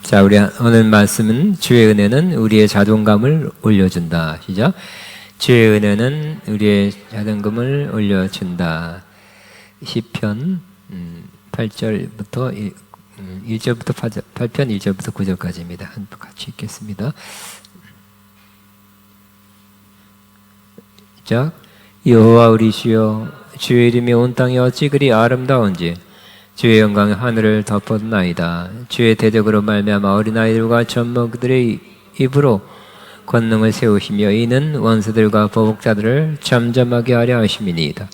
자, 우리 오늘 말씀은 주의 은혜는 우리의 자존감을 올려준다. 시작. 주의 은혜는 우리의 자존감을 올려준다. 시편 8절부터 1절부터 8편 1절부터 9절까지입니다. 같이 읽겠습니다. 시작. 여호와 우리 주여, 주의 이름이 온 땅에 어찌 그리 아름다운지 주의 영광이 하늘을 덮었나이다. 주의 대적으로 말미암아 어린아이들과 젖먹이들의 입으로 권능을 세우시며 이는 원수들과 보복자들을 잠잠하게 하려 하심이니이다.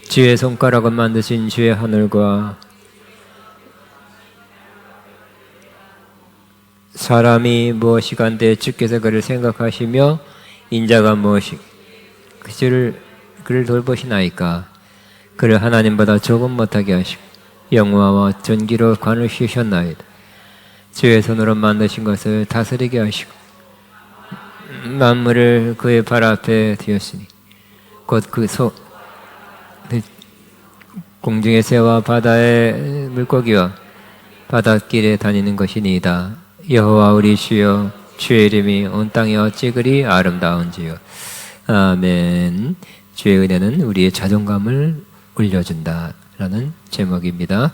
주의 손가락을 만드신 주의 하늘과 사람이 무엇이간데 주께서 그를 생각하시며 인자가 무엇이 그를 돌보시나이까. 그를 하나님보다 조금 못하게 하시고 영화와 전기로 관을 씌우셨나이다. 주의 손으로 만드신 것을 다스리게 하시고 만물을 그의 발 앞에 두었으니 곧 공중의 새와 바다의 물고기와 바닷길에 다니는 것이니이다. 여호와 우리 주여, 주의 이름이 온 땅에 어찌 그리 아름다운지요. 아멘. 주의 은혜는 우리의 자존감을 올려준다 라는 제목입니다.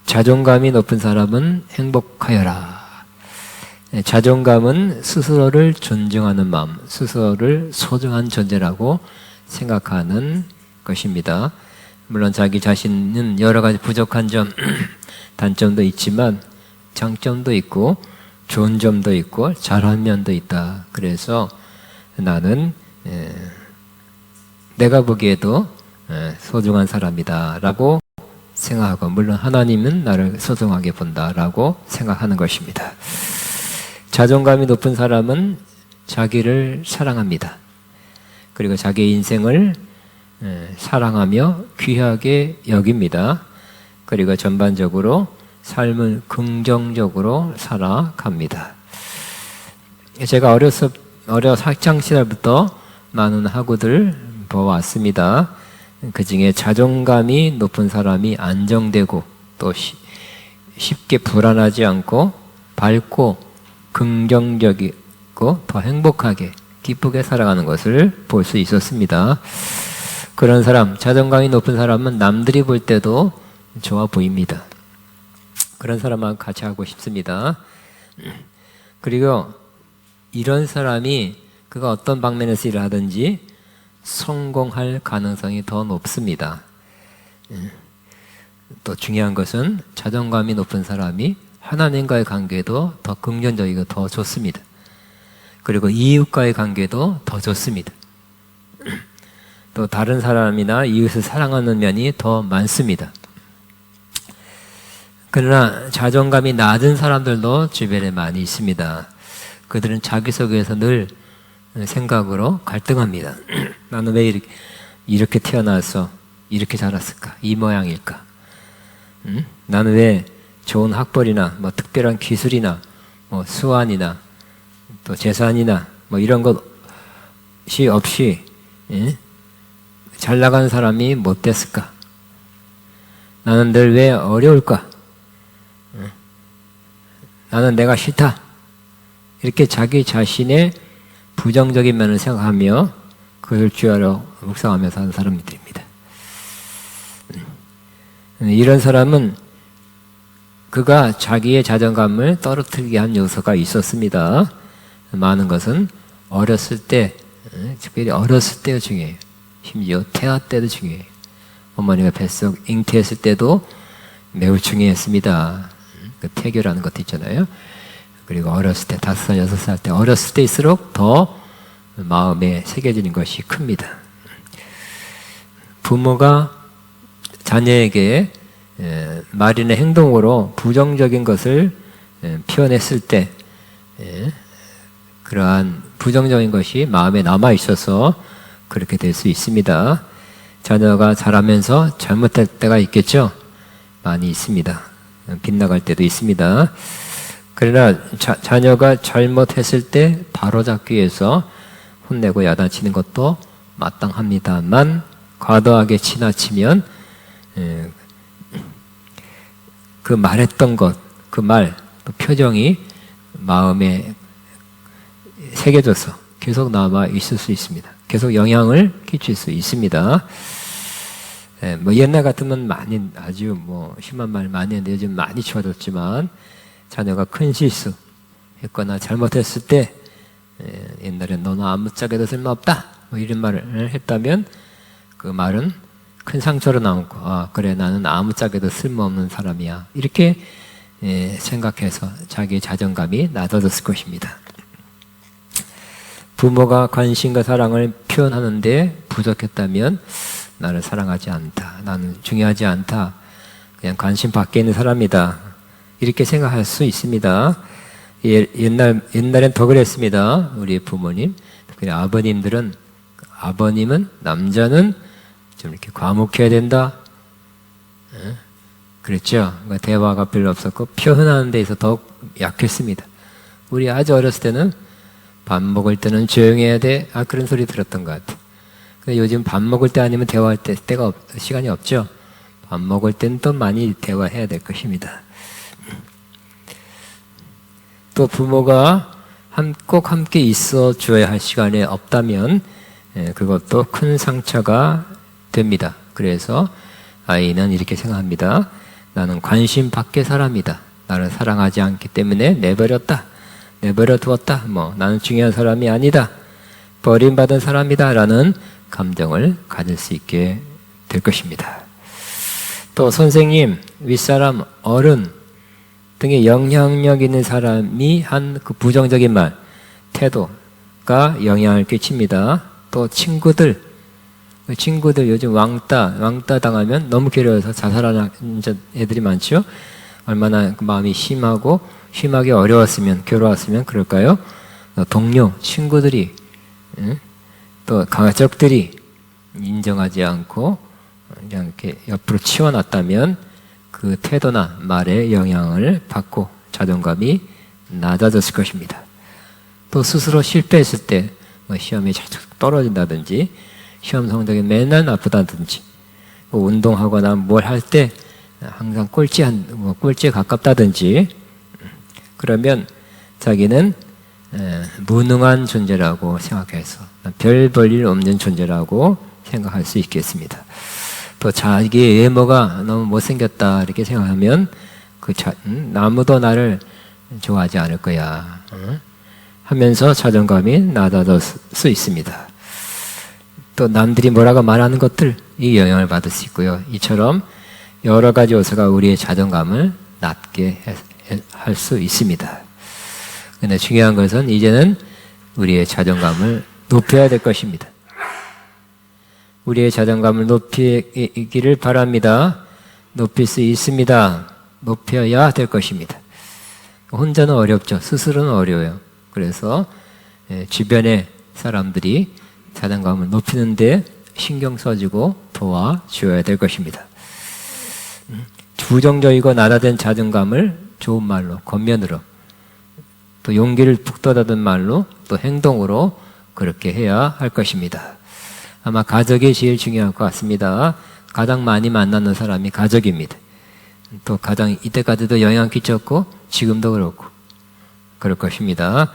자존감이 높은 사람은 행복하여라. 자존감은 스스로를 존중하는 마음, 스스로를 소중한 존재라고 생각하는 것입니다. 물론 자기 자신은 여러 가지 부족한 점, 단점도 있지만 장점도 있고 좋은 점도 있고 잘한 면도 있다. 그래서 나는 내가 보기에도 소중한 사람이다 라고 생각하고, 물론 하나님은 나를 소중하게 본다 라고 생각하는 것입니다. 자존감이 높은 사람은 자기를 사랑합니다. 그리고 자기의 인생을 사랑하며 귀하게 여깁니다. 그리고 전반적으로 삶을 긍정적으로 살아갑니다. 제가 어려 학창시절부터 많은 학우들 보았습니다. 그 중에 자존감이 높은 사람이 안정되고 또 쉽게 불안하지 않고 밝고 긍정적이고 더 행복하게 기쁘게 살아가는 것을 볼 수 있었습니다. 그런 사람, 자존감이 높은 사람은 남들이 볼 때도 좋아 보입니다. 그런 사람하고 같이 하고 싶습니다. 그리고 이런 사람이 그가 어떤 방면에서 일을 하든지 성공할 가능성이 더 높습니다. 또 중요한 것은 자존감이 높은 사람이 하나님과의 관계도 더 긍정적이고 더 좋습니다. 그리고 이웃과의 관계도 더 좋습니다. 또 다른 사람이나 이웃을 사랑하는 면이 더 많습니다. 그러나 자존감이 낮은 사람들도 주변에 많이 있습니다. 그들은 자기 속에서 늘 생각으로 갈등합니다. 나는 왜 이렇게 태어나서 이렇게 자랐을까? 이 모양일까? 나는 왜 좋은 학벌이나 특별한 기술이나 수완이나 또 재산이나 이런 것이 없이 잘 나가는 사람이 못 됐을까? 나는 늘 왜 어려울까? 나는 내가 싫다. 이렇게 자기 자신의 부정적인 면을 생각하며 그것을 주야로 묵상하면서 하는 사람들입니다. 이런 사람은 그가 자기의 자존감을 떨어뜨리게 한 요소가 있었습니다. 많은 것은 어렸을 때, 특별히 어렸을 때가 중요해요. 심지어 태아 때도 중요해요. 어머니가 뱃속 잉태했을 때도 매우 중요했습니다. 그 태교라는 것도 있잖아요. 그리고 어렸을 때 5살, 6살 때 어렸을 때일수록 더 마음에 새겨지는 것이 큽니다. 부모가 자녀에게 말이나 행동으로 부정적인 것을 표현했을 때 그러한 부정적인 것이 마음에 남아 있어서 그렇게 될 수 있습니다. 자녀가 자라면서 잘못할 때가 있겠죠? 많이 있습니다. 빗나갈 때도 있습니다. 그러나 자녀가 잘못했을 때 바로잡기 위해서 혼내고 야단치는 것도 마땅합니다만 과도하게 지나치면 그 말했던 것, 그 말, 또 표정이 마음에 새겨져서 계속 남아 있을 수 있습니다. 계속 영향을 끼칠 수 있습니다. 뭐 옛날 같으면 많이 아주 뭐 심한 말 많이 했는데 요즘 많이 좋아졌지만 자녀가 큰 실수 했거나 잘못했을 때 옛날에 너는 아무짝에도 쓸모없다 뭐 이런 말을 했다면 그 말은 큰 상처로 남고 아 그래 나는 아무짝에도 쓸모없는 사람이야 이렇게 생각해서 자기의 자존감이 낮아졌을 것입니다. 부모가 관심과 사랑을 표현하는데 부족했다면 나를 사랑하지 않다. 나는 중요하지 않다. 그냥 관심 밖에 있는 사람이다. 이렇게 생각할 수 있습니다. 옛날엔 더 그랬습니다. 우리 부모님. 특히 아버님은 남자는 좀 이렇게 과묵해야 된다. 그랬죠. 그러니까 대화가 별로 없었고 표현하는 데서 더욱 약했습니다. 우리 아주 어렸을 때는 밥 먹을 때는 조용해야 돼. 그런 소리 들었던 것 같아요. 근데 요즘 밥 먹을 때 아니면 대화할 때 시간이 없죠. 밥 먹을 때는 또 많이 대화해야 될 것입니다. 또 부모가 꼭 함께 있어 줘야 할 시간이 없다면 그것도 큰 상처가 됩니다. 그래서 아이는 이렇게 생각합니다. 나는 관심 밖의 사람이다. 나를 사랑하지 않기 때문에 내버려 두었다. 나는 중요한 사람이 아니다. 버림받은 사람이다. 라는 감정을 가질 수 있게 될 것입니다. 또 선생님, 윗사람, 어른 등의 영향력 있는 사람이 한 그 부정적인 말, 태도가 영향을 끼칩니다. 또 친구들 요즘 왕따 당하면 너무 괴로워서 자살하는 애들이 많죠. 얼마나 그 마음이 심하게 어려웠으면 괴로웠으면 그럴까요? 동료, 친구들이 또 가족들이 인정하지 않고 그냥 이렇게 옆으로 치워놨다면 그 태도나 말에 영향을 받고 자존감이 낮아졌을 것입니다. 또 스스로 실패했을 때 시험에 자꾸 떨어진다든지 시험 성적이 맨날 나쁘다든지 운동하거나 뭘 할 때 항상 꼴찌에 가깝다든지 그러면 자기는 무능한 존재라고 생각해서 별 볼 일 없는 존재라고 생각할 수 있겠습니다. 또 자기의 외모가 너무 못생겼다 이렇게 생각하면 아무도 나를 좋아하지 않을 거야 하면서 자존감이 낮아질 수 있습니다. 또 남들이 뭐라고 말하는 것들 이 영향을 받을 수 있고요. 이처럼 여러 가지 요소가 우리의 자존감을 낮게 할 수 있습니다. 그런데 중요한 것은 이제는 우리의 자존감을 높여야 될 것입니다. 우리의 자존감을 높이기를 바랍니다. 높일 수 있습니다. 높여야 될 것입니다. 혼자는 어렵죠. 스스로는 어려워요. 그래서 주변의 사람들이 자존감을 높이는데 신경 써주고 도와줘야 될 것입니다. 부정적이고 낮아진 자존감을 좋은 말로, 권면으로, 또 용기를 북돋아든 말로, 또 행동으로 그렇게 해야 할 것입니다. 아마 가족이 제일 중요할 것 같습니다. 가장 많이 만나는 사람이 가족입니다. 또 가장 이때까지도 영향 끼쳤고 지금도 그렇고 그럴 것입니다.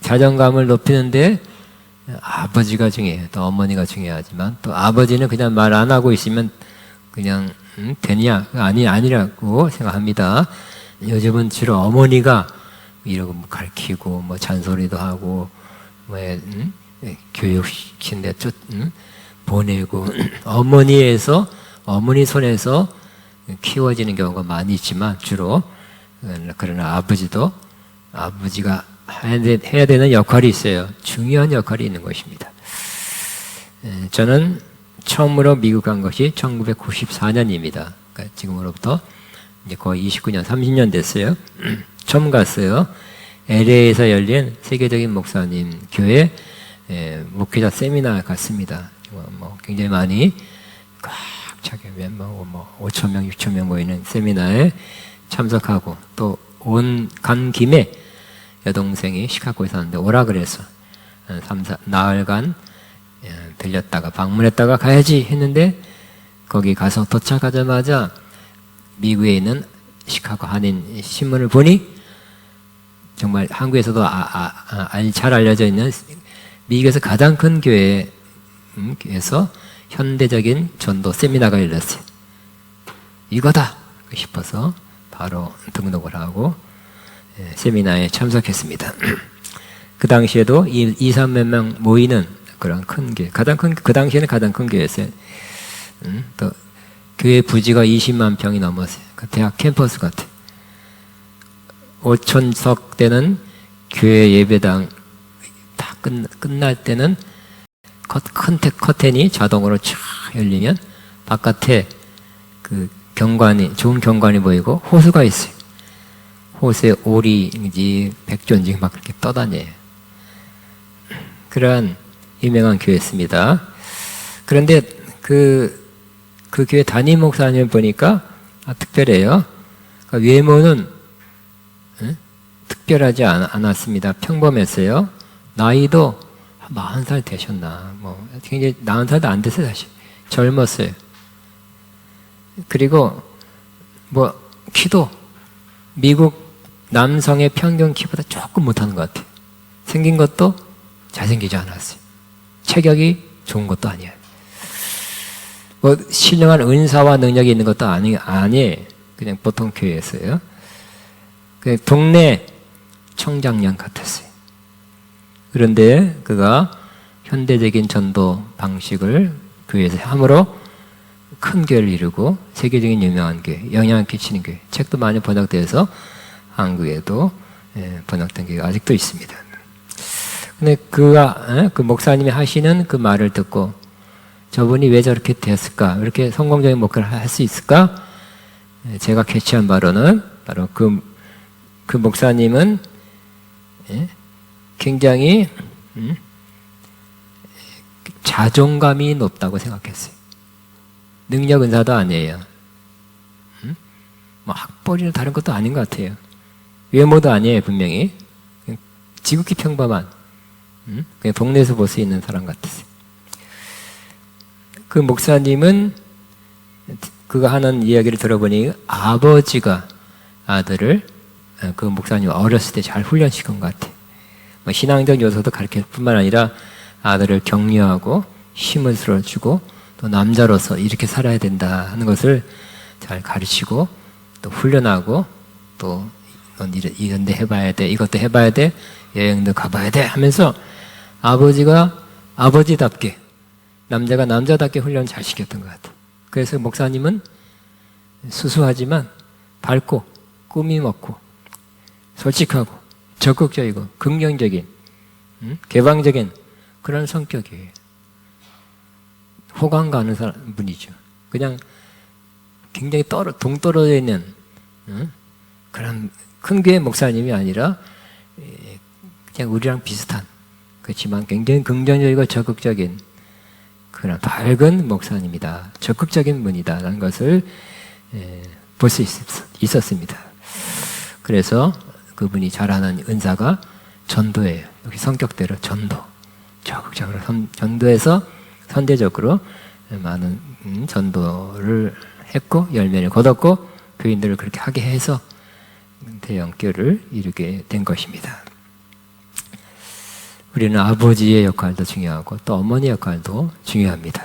자존감을 높이는데 아버지가 중요해요. 또 어머니가 중요하지만 또 아버지는 그냥 말 안 하고 있으면 그냥 되냐? 아니라고 생각합니다. 요즘은 주로 어머니가 이러고 가르치고 잔소리도 하고 교육시키는데 보내고 어머니 손에서 키워지는 경우가 많이 있지만 주로 그러나 아버지가 해야 되는 역할이 있어요. 중요한 역할이 있는 것입니다. 저는 처음으로 미국 간 것이 1994년입니다. 그러니까 지금으로부터 이제 거의 29년, 30년 됐어요. 처음 갔어요. LA에서 열린 세계적인 목사님 교회 목회자 세미나 갔습니다. 굉장히 많이 꽉 차게 5,000명, 6,000명 모이는 세미나에 참석하고 또 간 김에 여동생이 시카고에 사는데 오라 그래서 4나흘간 들렸다가 방문했다가 가야지 했는데 거기 가서 도착하자마자 미국에 있는 시카고 한인 신문을 보니 정말 한국에서도 잘 알려져 있는 미국에서 가장 큰 교회에서 현대적인 전도 세미나가 열렸어요. 이거다 싶어서 바로 등록을 하고 세미나에 참석했습니다. 그 당시에도 2, 3만 명 모이는 그런 큰 교회, 그 당시에는 가장 큰 교회였어요. 또 교회 부지가 20만 평이 넘었어요. 그 대학 캠퍼스 같아요. 5,000석 되는 교회 예배당 다 끝날 때는 큰 커튼이 자동으로 쫙 열리면 바깥에 그 좋은 경관이 보이고 호수가 있어요. 호수에 오리인지 백조인지 막 이렇게 떠다녀요. 그러한 유명한 교회였습니다. 그런데 그 교회 담임 목사님 보니까 특별해요. 그러니까 외모는 특별하지 않았습니다. 평범했어요. 나이도 40살 되셨나, 굉장히 40살도 안 됐어요, 사실. 젊었어요. 그리고, 키도 미국 남성의 평균 키보다 조금 못하는 것 같아요. 생긴 것도 잘생기지 않았어요. 체격이 좋은 것도 아니에요. 신령한 은사와 능력이 있는 것도 아니에요. 그냥 보통 교회였어요. 동네 청장년 같았어요. 그런데 그가 현대적인 전도 방식을 교회에서 함으로 큰 교회를 이루고 세계적인 유명한 교회, 영향을 끼치는 교회, 책도 많이 번역되어서 한국에도 번역된 교회가 아직도 있습니다. 근데 그 목사님이 하시는 그 말을 듣고 저분이 왜 저렇게 됐을까? 왜 이렇게 성공적인 목회를 할 수 있을까? 제가 캐치한 바로는 바로 그 목사님은 굉장히 자존감이 높다고 생각했어요. 능력 은사도 아니에요. 학벌이나 다른 것도 아닌 것 같아요. 외모도 아니에요, 분명히. 지극히 평범한, 그냥 동네에서 볼 수 있는 사람 같았어요. 그 목사님은 그가 하는 이야기를 들어보니 아버지가 아들을 그 목사님 어렸을 때 잘 훈련시킨 것 같아요. 신앙적 요소도 가르칠 뿐만 아니라 아들을 격려하고 힘을 실어주고 또 남자로서 이렇게 살아야 된다 하는 것을 잘 가르치고 또 훈련하고 또 넌 이런 데 해봐야 돼, 이것도 해봐야 돼, 여행도 가봐야 돼 하면서 아버지가 아버지답게 남자가 남자답게 훈련 잘 시켰던 것 같아요. 그래서 목사님은 수수하지만 밝고 꿈이 먹고 솔직하고 적극적이고 긍정적인 개방적인 그런 성격이에요. 호감 가는 분이죠. 그냥 굉장히 동떨어져 있는 그런 큰 교회 목사님이 아니라 그냥 우리랑 비슷한, 그렇지만 굉장히 긍정적이고 적극적인 그런 밝은 목사님이다. 적극적인 분이다라는 것을 볼 수 있었습니다. 그래서 그분이 잘하는 은사가 전도예요. 여기 성격대로 전도. 적극적으로 전도해서 선대적으로 많은 전도를 했고 열매를 거뒀고 교인들을 그렇게 하게 해서 대형교를 이루게 된 것입니다. 우리는 아버지의 역할도 중요하고 또 어머니 역할도 중요합니다.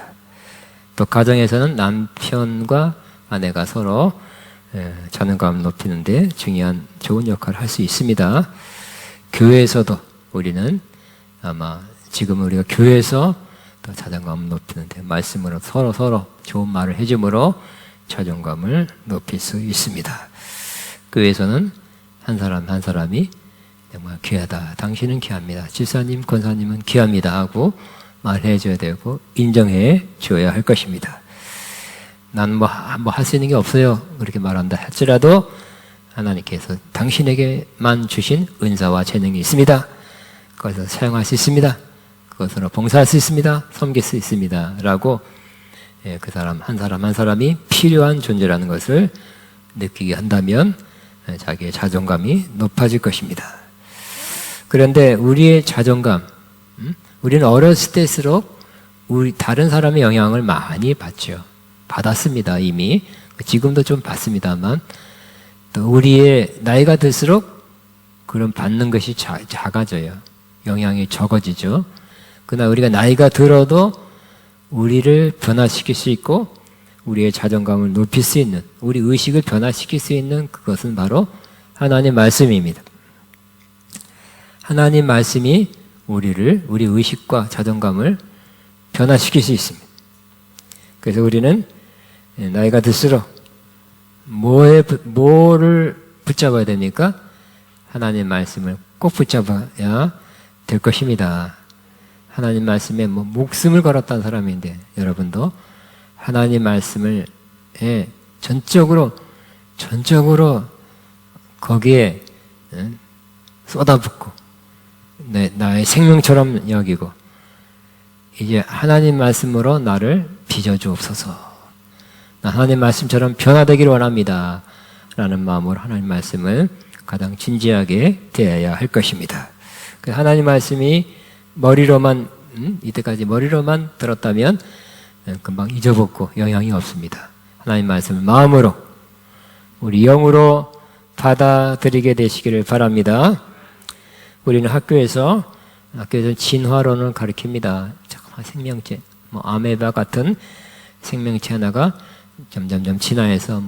또 가정에서는 남편과 아내가 서로 자존감을 높이는 데 중요한 좋은 역할을 할 수 있습니다. 교회에서도 우리는 아마 지금 우리가 교회에서 또 자존감을 높이는 데 말씀으로 서로 좋은 말을 해줌으로 자존감을 높일 수 있습니다. 교회에서는 한 사람 한 사람이 정말 귀하다. 당신은 귀합니다. 집사님, 권사님은 귀합니다. 하고 말해줘야 되고 인정해 줘야 할 것입니다. 난 뭐 할 수 있는 게 없어요. 그렇게 말한다 할지라도 하나님께서 당신에게만 주신 은사와 재능이 있습니다. 그것을 사용할 수 있습니다. 그것으로 봉사할 수 있습니다. 섬길 수 있습니다. 라고 그 사람 한 사람이 필요한 존재라는 것을 느끼게 한다면 자기의 자존감이 높아질 것입니다. 그런데 우리의 자존감, 우리는 어렸을 때일수록 우리 다른 사람의 영향을 많이 받죠. 받았습니다, 이미. 지금도 좀 받습니다만, 또 우리의 나이가 들수록 그런 받는 것이 작아져요. 영향이 적어지죠. 그러나 우리가 나이가 들어도 우리를 변화시킬 수 있고 우리의 자존감을 높일 수 있는, 우리 의식을 변화시킬 수 있는 그것은 바로 하나님 말씀입니다. 하나님 말씀이 우리 의식과 자존감을 변화시킬 수 있습니다. 그래서 우리는 나이가 들수록 뭐를 붙잡아야 됩니까? 하나님 말씀을 꼭 붙잡아야 될 것입니다. 하나님 말씀에 목숨을 걸었다는 사람인데, 여러분도 하나님 말씀을 전적으로 거기에 쏟아붓고 나의 생명처럼 여기고, 이제 하나님 말씀으로 나를 빚어주옵소서. 나 하나님 말씀처럼 변화되기를 원합니다. 라는 마음으로 하나님 말씀을 가장 진지하게 대해야 할 것입니다. 하나님 말씀이 이때까지 머리로만 들었다면 금방 잊어먹고 영향이 없습니다. 하나님 말씀을 마음으로, 우리 영으로 받아들이게 되시기를 바랍니다. 우리는 학교에서 진화론을 가르칩니다. 잠깐만, 생명체, 아메바 같은 생명체 하나가 점점점 진화해서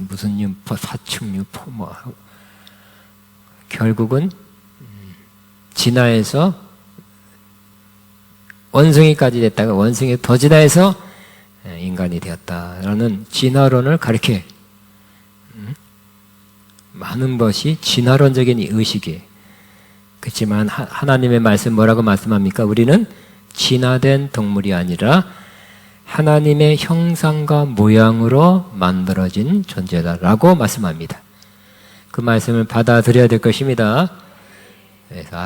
무슨 유, 파충류, 결국은 진화해서 원숭이까지 됐다가 원숭이 더 진화해서 인간이 되었다라는 진화론을 가르쳐요. 많은 것이 진화론적인 의식이에요. 그렇지만 하나님의 말씀 뭐라고 말씀합니까? 우리는 진화된 동물이 아니라 하나님의 형상과 모양으로 만들어진 존재다라고 말씀합니다. 그 말씀을 받아들여야 될 것입니다. 그래서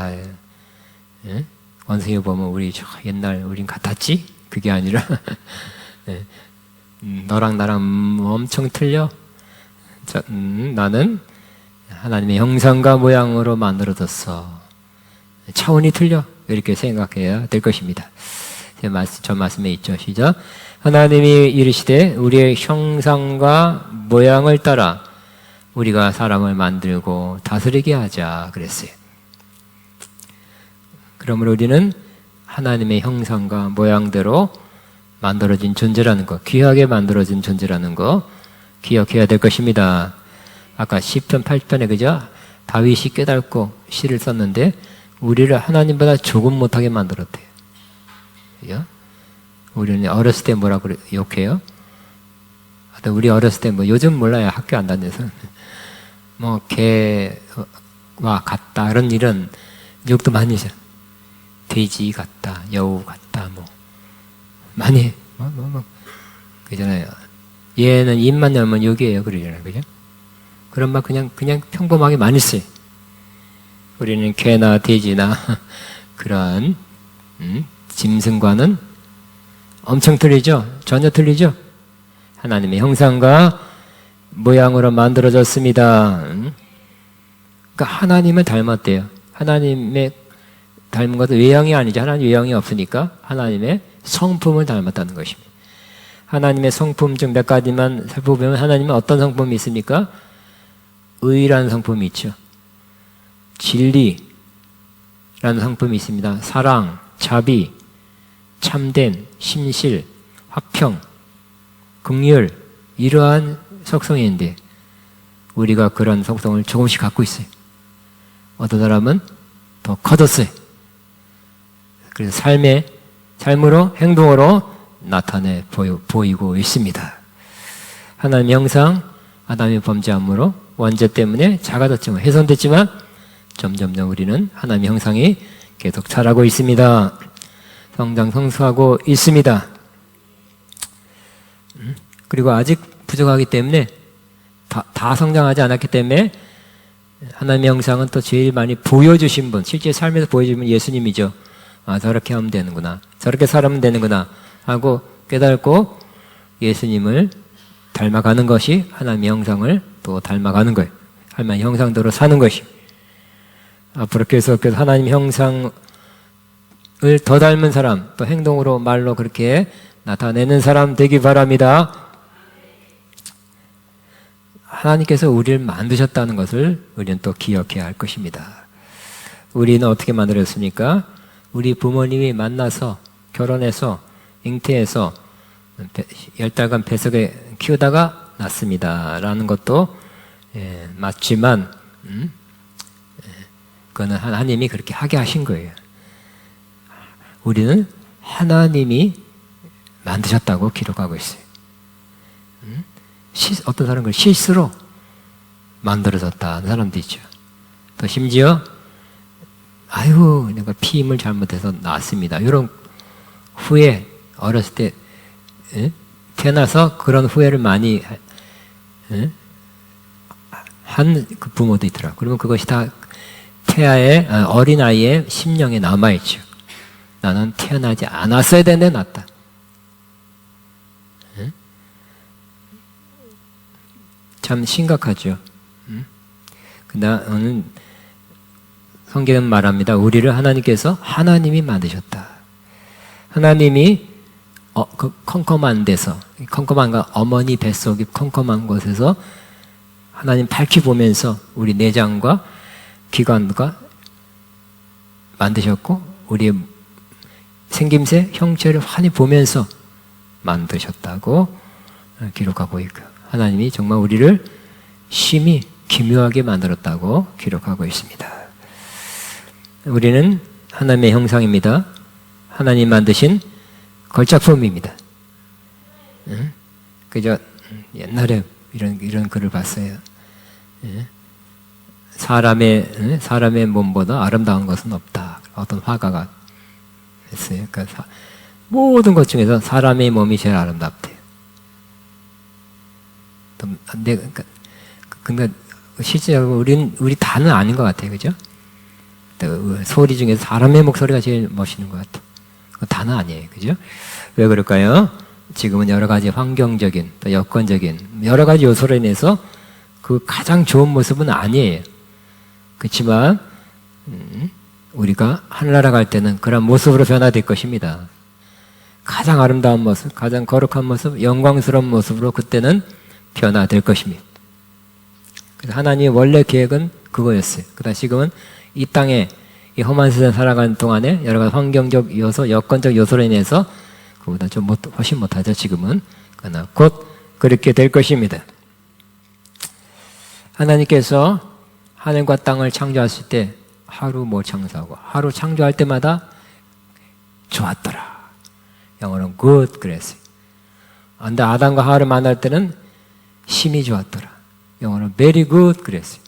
원숭이 보면 우리 옛날 우린 같았지? 그게 아니라 너랑 나랑 엄청 틀려. 나는 하나님의 형상과 모양으로 만들어졌어. 차원이 틀려. 이렇게 생각해야 될 것입니다. 저 말씀에 있죠. 시작. 하나님이 이르시되 우리의 형상과 모양을 따라 우리가 사람을 만들고 다스리게 하자 그랬어요. 그러므로 우리는 하나님의 형상과 모양대로 만들어진 존재라는 것, 귀하게 만들어진 존재라는 것 기억해야 될 것입니다. 아까 시편 8편에 그죠? 다윗이 깨닫고 시를 썼는데 우리를 하나님보다 조금 못하게 만들었대요. 그죠? 우리는 어렸을 때 뭐라고 욕해요? 우리 어렸을 때 요즘 몰라요. 학교 안 다녀서. 개와 같다. 이런 욕도 많이 하죠. 돼지 같다. 여우 같다. 많이 해. 그잖아요. 얘는 입만 열면 욕이에요. 그러잖아요. 그죠? 그런 말 그냥 평범하게 많이 써요. 우리는 개나 돼지나 그런 짐승과는 엄청 틀리죠? 전혀 틀리죠? 하나님의 형상과 모양으로 만들어졌습니다. 그러니까 하나님을 닮았대요. 하나님의 닮은 것은 외형이 아니죠. 하나님 외형이 없으니까 하나님의 성품을 닮았다는 것입니다. 하나님의 성품 중 몇 가지만 살펴보면 하나님은 어떤 성품이 있습니까? 의라는 성품이 있죠. 진리라는 성품이 있습니다. 사랑, 자비, 참된, 신실, 화평, 긍휼, 이러한 속성인데 우리가 그런 속성을 조금씩 갖고 있어요. 어떤 사람은 더 커졌어요. 그래서 삶으로, 행동으로 나타내 보이고 있습니다. 하나님의 형상, 아담이 범죄함으로 원죄 때문에 작아졌지만, 훼손됐지만 점점점 우리는 하나님의 형상이 계속 자라고 있습니다. 성장 성숙하고 있습니다. 그리고 아직 부족하기 때문에 다 성장하지 않았기 때문에 하나님의 형상은 또 제일 많이 보여주신 분, 실제 삶에서 보여주신 분 예수님이죠. 아, 저렇게 하면 되는구나, 저렇게 살면 되는구나 하고 깨닫고 예수님을 닮아가는 것이 하나님의 형상을 또 닮아가는 거예요. 하나님의 형상대로 사는 것이. 앞으로 계속 하나님의 형상을 더 닮은 사람, 또 행동으로 말로 그렇게 나타내는 사람 되기 바랍니다. 하나님께서 우리를 만드셨다는 것을 우리는 또 기억해야 할 것입니다. 우리는 어떻게 만들었습니까? 우리 부모님이 만나서 결혼해서 잉태해서 10달간 뱃속에 키우다가 낳습니다 라는 것도 맞지만 그거는 하나님이 그렇게 하게 하신 거예요. 우리는 하나님이 만드셨다고 기록하고 있어요. 어떤 사람은 그걸 실수로 만들어졌다는 사람도 있죠. 또 심지어 아이고 내가 피임을 잘못해서 낳았습니다. 이런 후회, 어렸을 때 태어나서 그런 후회를 많이 한 그 부모도 있더라고요. 그러면 그것이 다 태아의 어린아이의 심령에 남아있죠. 나는 태어나지 않았어야 되는데 낳았다. 참 심각하죠. 그다음은 성경은 말합니다. 우리를 하나님께서 하나님이 만드셨다. 하나님이 그 컴컴한 데서, 컴컴한 거 어머니 뱃속이 컴컴한 곳에서 하나님 밝히 보면서 우리 내장과 기관과 만드셨고 우리의 생김새, 형체를 환히 보면서 만드셨다고 기록하고 있고 하나님이 정말 우리를 심히 기묘하게 만들었다고 기록하고 있습니다. 우리는 하나님의 형상입니다. 하나님 만드신 걸작품입니다. 그저 옛날에 이런 글을 봤어요. 사람의 몸보다 아름다운 것은 없다. 어떤 화가가 했어요. 그러니까 모든 것 중에서 사람의 몸이 제일 아름답대요. 근데 실제로 우리 다는 아닌 것 같아요, 그죠? 소리 중에서 사람의 목소리가 제일 멋있는 것 같아요. 다는 아니에요, 그죠? 왜 그럴까요? 지금은 여러 가지 환경적인, 또 여건적인 여러 가지 요소로 인해서 그 가장 좋은 모습은 아니에요. 그렇지만 우리가 하늘나라 갈 때는 그런 모습으로 변화될 것입니다. 가장 아름다운 모습, 가장 거룩한 모습, 영광스러운 모습으로 그때는 변화될 것입니다. 그래서 하나님의 원래 계획은 그거였어요. 그러나 지금은 이 땅에 이 험한 세상 살아가는 동안에 여러 가지 환경적 요소, 여건적 요소로 인해서 그보다 좀 훨씬 못하죠, 지금은. 그러나 곧 그렇게 될 것입니다. 하나님께서 하늘과 땅을 창조하실 때 하루 뭐 창조하고 하루 창조할 때마다 좋았더라. 영어로는 good 그랬어요. 근데 아담과 하와를 만날 때는 심히 좋았더라. 영어로는 very good 그랬어요.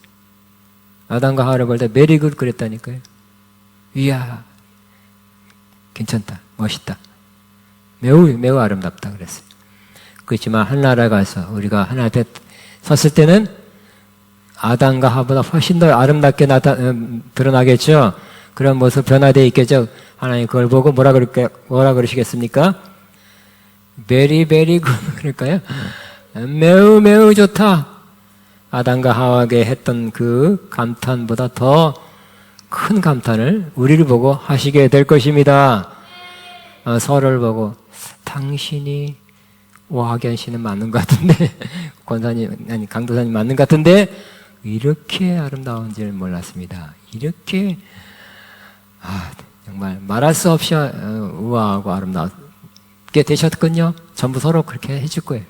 아담과 하와를 볼 때 very good 그랬다니까요. 이야, 괜찮다, 멋있다, 매우 아름답다 그랬어요. 그렇지만 하늘나라에 가서 우리가 하나님 앞에 섰을 때는 아담과 하와보다 훨씬 더 아름답게 드러나겠죠. 그런 모습 변화되어 있겠죠. 하나님 그걸 보고 뭐라 그러시겠습니까? very very good 그럴까요? 매우 좋다. 아담과 하와에게 했던 그 감탄보다 더 큰 감탄을 우리를 보고 하시게 될 것입니다. 서로를 보고 당신이 오하견 씨는 맞는 것 같은데 권사님 아니 강도사님 맞는 것 같은데 이렇게 아름다운 줄 몰랐습니다. 이렇게 정말 말할 수 없이 우아하고 아름답게 되셨군요. 전부 서로 그렇게 해줄 거예요.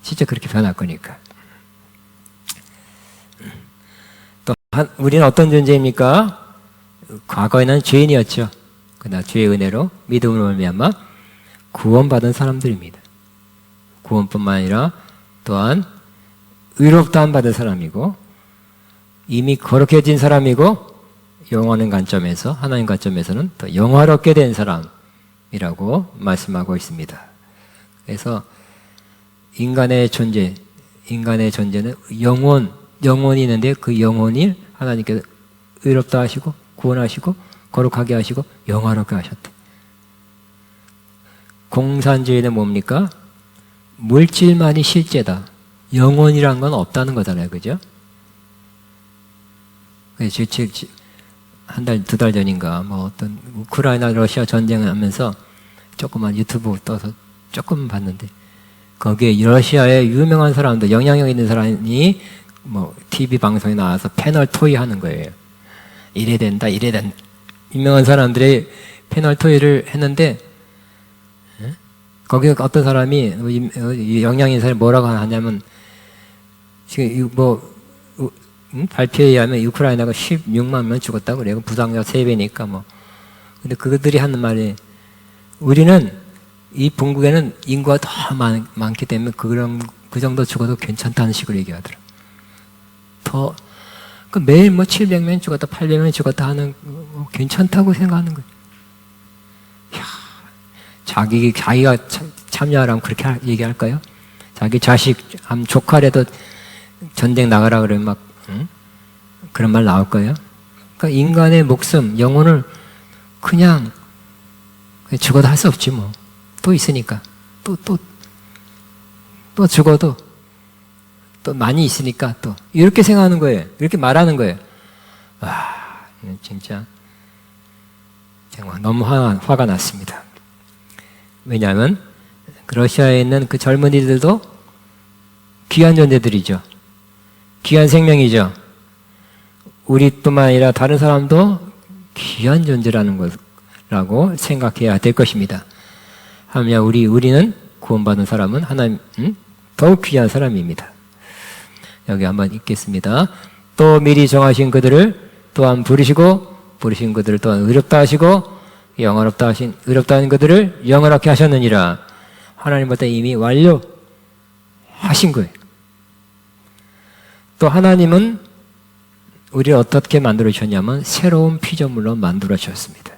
진짜 그렇게 변할 거니까. 또 우리는 어떤 존재입니까? 과거에는 죄인이었죠. 그러나 주의 은혜로 믿음으로 말미암아 구원받은 사람들입니다. 구원뿐만 아니라 또한 의롭다함 받은 사람이고 이미 거룩해진 사람이고 영원한 관점에서 하나님 관점에서는 더 영화롭게 된 사람이라고 말씀하고 있습니다. 그래서 인간의 존재는 영혼이 있는데 그 영혼이 하나님께서 의롭다 하시고 구원하시고 거룩하게 하시고 영화롭게 하셨대. 공산주의는 뭡니까? 물질만이 실제다. 영혼이란 건 없다는 거잖아요. 그죠? 한 달, 2달 전인가, 뭐 어떤 우크라이나 러시아 전쟁을 하면서 조그만 유튜브 떠서 조금 봤는데, 거기에 러시아의 유명한 사람들, 영향력 있는 사람이 뭐 TV 방송에 나와서 패널 토의 하는 거예요. 이래 된다, 이래 된다. 유명한 사람들이 패널 토의를 했는데, 거기에 어떤 사람이 영향 있는 사람이 뭐라고 하냐면, 지금 발표에 의하면 우크라이나가 16만 명 죽었다고 그래요. 부상자 3배니까 뭐. 근데 그들이 하는 말이, 우리는 이 bun국에는 인구가 더 많기 때문에 그 정도 죽어도 괜찮다는 식으로 얘기하더라고요. 매일 700명 죽었다, 800명 죽었다 하는, 괜찮다고 생각하는 거예요. 이야, 자기가 참여하라면 그렇게 얘기할까요? 자기 자식, 조카라도 전쟁 나가라 그러면 그런 말 나올 거예요? 그러니까 인간의 목숨, 영혼을 그냥 죽어도 할 수 없지 뭐. 또 있으니까. 또 죽어도 또 많이 있으니까 또. 이렇게 생각하는 거예요. 이렇게 말하는 거예요. 와, 진짜. 정말 너무 화가 났습니다. 왜냐하면 러시아에 있는 그 젊은이들도 귀한 존재들이죠. 귀한 생명이죠. 우리뿐만 아니라 다른 사람도 귀한 존재라는 것라고 생각해야 될 것입니다. 하물며 우리는 구원받은 사람은 하나님 더욱 귀한 사람입니다. 여기 한번 읽겠습니다. 또 미리 정하신 그들을 또한 부르시고 부르신 그들을 또한 의롭다 하시고 의롭다 한 그들을 영원하게 하셨느니라. 하나님부터 이미 완료하신 거예요. 또 하나님은 우리를 어떻게 만들어 주셨냐면 새로운 피조물로 만들어 주셨습니다.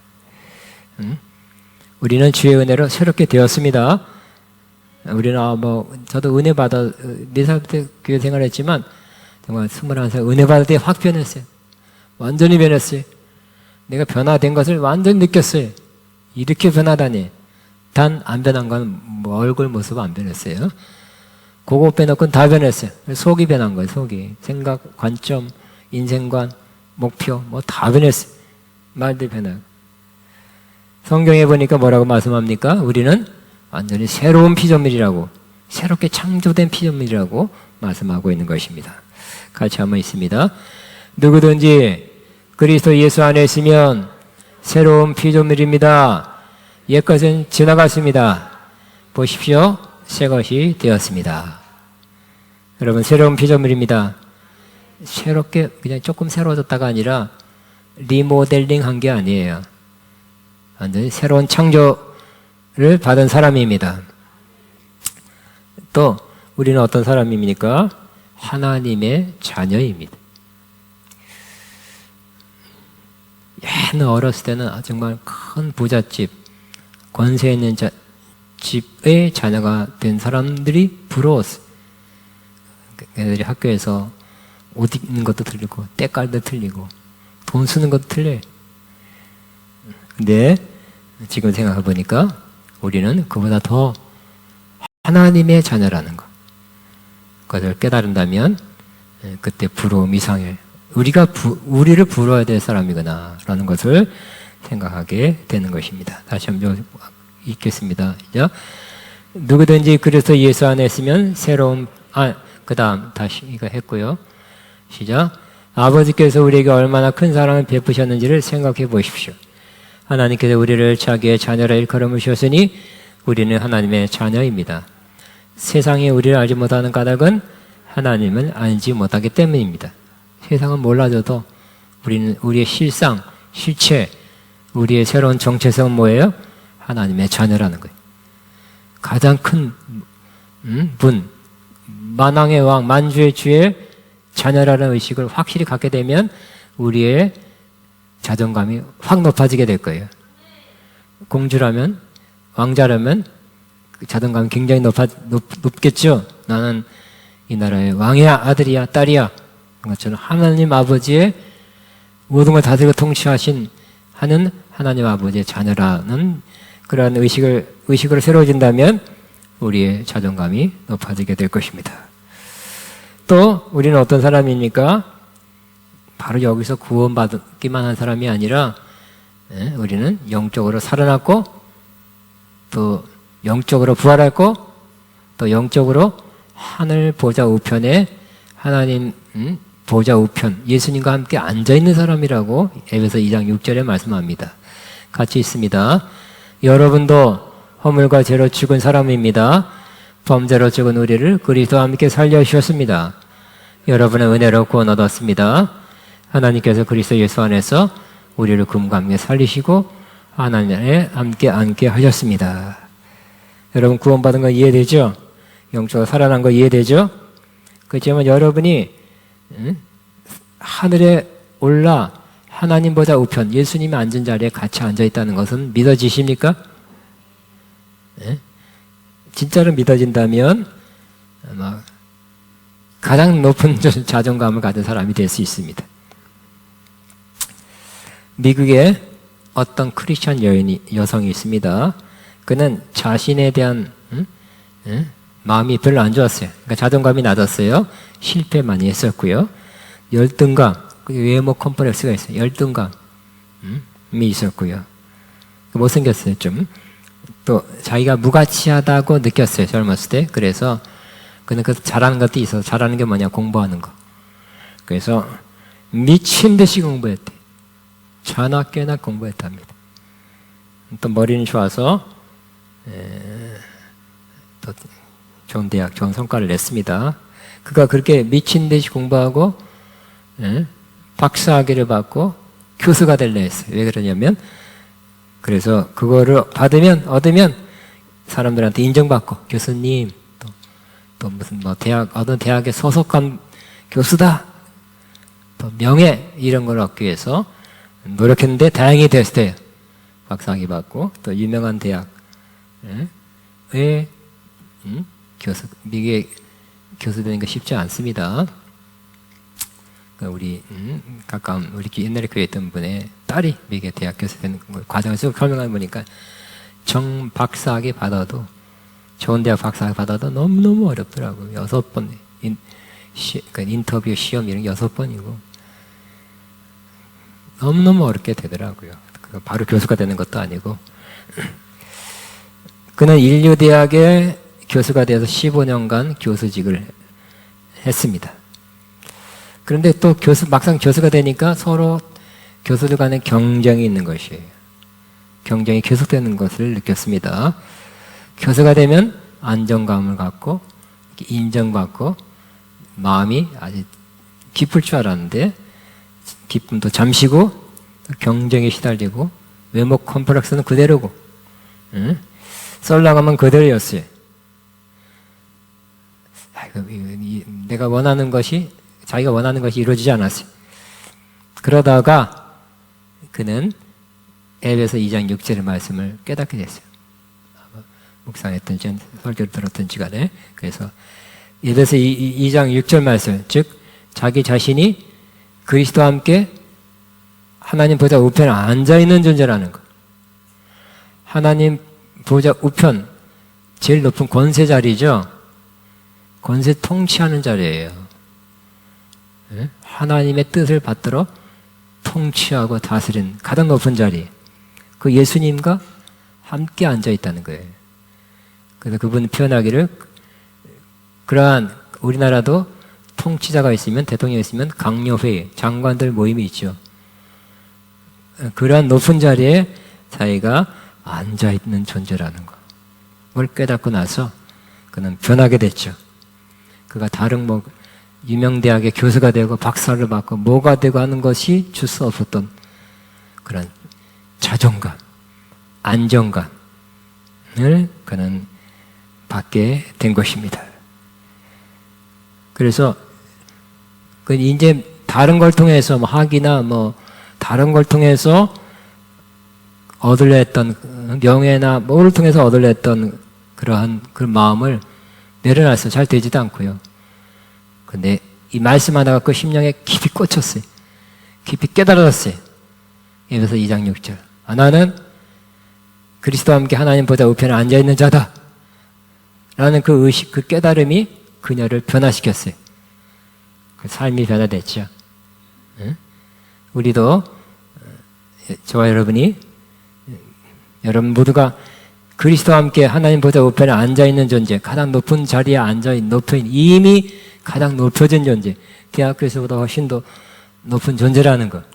우리는 주의 은혜로 새롭게 되었습니다. 우리는 저도 은혜 받아 4살 때 교회 생활했지만 정말 21살 은혜 받을 때 확 변했어요. 완전히 변했어요. 내가 변화된 것을 완전히 느꼈어요. 이렇게 변하다니. 단 안 변한 건 얼굴 모습 안 변했어요. 그거 빼놓고는 다 변했어요. 속이 변한 거예요. 속이. 생각, 관점, 인생관, 목표 다 변했어요. 말들 변하고. 성경에 보니까 뭐라고 말씀합니까? 우리는 완전히 새로운 피조물이라고, 새롭게 창조된 피조물이라고 말씀하고 있는 것입니다. 같이 한번 있습니다. 누구든지 그리스도 예수 안에 있으면 새로운 피조물입니다. 옛것은 지나갔습니다. 보십시오. 새것이 되었습니다. 여러분, 새로운 피조물입니다. 새롭게 그냥 조금 새로워졌다가 아니라 리모델링 한 게 아니에요. 완전히 새로운 창조를 받은 사람입니다. 또 우리는 어떤 사람입니까? 하나님의 자녀입니다. 옛날 어렸을 때는 정말 큰 부잣집, 권세 있는 집의 자녀가 된 사람들이 부러웠어요. 애들이 학교에서 옷 입는 것도 틀리고 때깔도 틀리고 돈 쓰는 것도 틀려요. 근데 지금 생각해 보니까 우리는 그보다 더 하나님의 자녀라는 것, 그것을 깨달은다면 그때 부러움 이상해. 우리를 부러워야 될 사람이구나 라는 것을 생각하게 되는 것입니다. 다시 한번 읽겠습니다. 누구든지 그리스도 예수 안에 있으면 새로운 그 다음 다시 이거 했고요. 시작. 아버지께서 우리에게 얼마나 큰 사랑을 베푸셨는지를 생각해 보십시오. 하나님께서 우리를 자기의 자녀라 일컬음을 주셨으니 우리는 하나님의 자녀입니다. 세상이 우리를 알지 못하는 까닭은 하나님을 알지 못하기 때문입니다. 세상은 몰라줘도 우리는 우리의 실상, 실체, 우리의 새로운 정체성은 뭐예요? 하나님의 자녀라는 거예요. 가장 큰 분, 만왕의 왕, 만주의 주의 자녀라는 의식을 확실히 갖게 되면 우리의 자존감이 확 높아지게 될 거예요. 공주라면, 왕자라면 그 자존감이 굉장히 높겠죠. 나는 이 나라의 왕의 아들이야, 딸이야. 그것처럼 하나님 아버지의 모든 걸 다스리고 통치하신 하는 하나님 아버지의 자녀라는 그러한 의식으로 새로워진다면 우리의 자존감이 높아지게 될 것입니다. 또 우리는 어떤 사람입니까? 바로 여기서 구원받기만 한 사람이 아니라 우리는 영적으로 살아났고 또 영적으로 부활했고 또 영적으로 하늘 보좌 우편에 하나님 보좌 우편 예수님과 함께 앉아있는 사람이라고 에베소 2장 6절에 말씀합니다. 같이 있습니다. 여러분도 허물과 죄로 죽은 사람입니다. 범죄로 죽은 우리를 그리스도와 함께 살려주셨습니다. 여러분의 은혜로 구원 얻었습니다. 하나님께서 그리스도 예수 안에서 우리를 금과 함께 살리시고 하나님에 함께 앉게 하셨습니다. 여러분 구원받은 거 이해되죠? 영적으로 살아난 거 이해되죠? 그렇지만 여러분이 하늘에 올라 하나님보다 우편 예수님이 앉은 자리에 같이 앉아있다는 것은 믿어지십니까? 진짜로 믿어진다면 아마 가장 높은 자존감을 가진 사람이 될 수 있습니다. 미국에 어떤 크리스천 여성이 있습니다. 그는 자신에 대한 마음이 별로 안 좋았어요. 그러니까 자존감이 낮았어요. 실패 많이 했었고요. 열등감, 외모 컴플렉스가 있어요. 열등감이 있었고요. 못생겼어요, 좀. 또 자기가 무가치하다고 느꼈어요, 젊었을 때. 그래서 그는 그 잘하는 것도 있어서 잘하는 게 뭐냐, 공부하는 거. 그래서 미친 듯이 공부했대. 자나 깨나 공부했답니다. 또 머리는 좋아서 또 좋은 대학, 좋은 성과를 냈습니다. 그가 그렇게 미친 듯이 공부하고 박사학위를 받고 교수가 될래 했어요. 왜 그러냐면 그래서 그거를 얻으면 사람들한테 인정받고 교수님 또 무슨 뭐 어떤 대학에 소속한 교수다 또 명예 이런 걸 얻기 위해서 노력했는데 다행히 됐어요. 박사학위 받고 또 유명한 대학의 교수, 미국에 교수 되는 게 쉽지 않습니다. 우리 가까운 우리 옛날에 교회 있던 분의 딸이 미국에 대학 교수 되는 과정을 쭉 설명해 보니까 정 박사학위 받아도 좋은 대학 박사학위 받아도 너무너무 어렵더라고요. 6번 인터뷰 시험 이런 게 6번이고 너무너무 어렵게 되더라고요. 바로 교수가 되는 것도 아니고 그는 인류대학의 교수가 되어서 15년간 교수직을 했습니다. 그런데 또 막상 교수가 되니까 서로 교수들 간에 경쟁이 있는 것이에요. 경쟁이 계속되는 것을 느꼈습니다. 교수가 되면 안정감을 갖고 인정받고 마음이 아주 깊을 줄 알았는데 기쁨도 잠시고 경쟁에 시달리고 외모 컴플렉스는 그대로고 썰나가면 그대로였어요. 내가 원하는 것이 자기가 원하는 것이 이루어지지 않았어요. 그러다가 그는 에베소 2장 6절의 말씀을 깨닫게 됐어요. 묵상했던 설교를 들었던 시간에. 그래서 에베소 2장 6절 말씀, 즉 자기 자신이 그리스도와 함께 하나님 보좌 우편에 앉아있는 존재라는 것. 하나님 보좌 우편, 제일 높은 권세 자리죠. 권세 통치하는 자리예요. 하나님의 뜻을 받들어 통치하고 다스리는 가장 높은 자리. 그 예수님과 함께 앉아있다는 거예요. 그래서 그분이 표현하기를 그러한 우리나라도 통치자가 있으면 대통령이 있으면 강요회의, 장관들 모임이 있죠. 그러한 높은 자리에 자기가 앉아있는 존재라는 걸 깨닫고 나서 그는 변하게 됐죠. 그가 다른 유명 대학의 교수가 되고 박사를 받고 뭐가 되고 하는 것이 줄 수 없었던 그런 자존감, 안정감을 그는 받게 된 것입니다. 그래서 그 이제 다른 걸 통해서 학위나 다른 걸 통해서 얻으려 했던 명예나 뭐를 통해서 얻으려 했던 그러한 그 마음을 내려놨어요. 잘 되지도 않고요. 근데 이 말씀 하나 갖고 심령에 깊이 꽂혔어요. 깊이 깨달았어요. 에베소 2장 6절. 나는 그리스도와 함께 하나님 보좌 우편에 앉아있는 자다. 라는 그 의식, 그 깨달음이 그녀를 변화시켰어요. 그 삶이 변화됐죠. 우리도 저와 여러분이 여러분 모두가 그리스도와 함께 하나님 보좌 우편에 앉아있는 존재, 가장 높은 자리에 높은, 이미 가장 높여진 존재, 대학교에서보다 훨씬 더 높은 존재라는 것.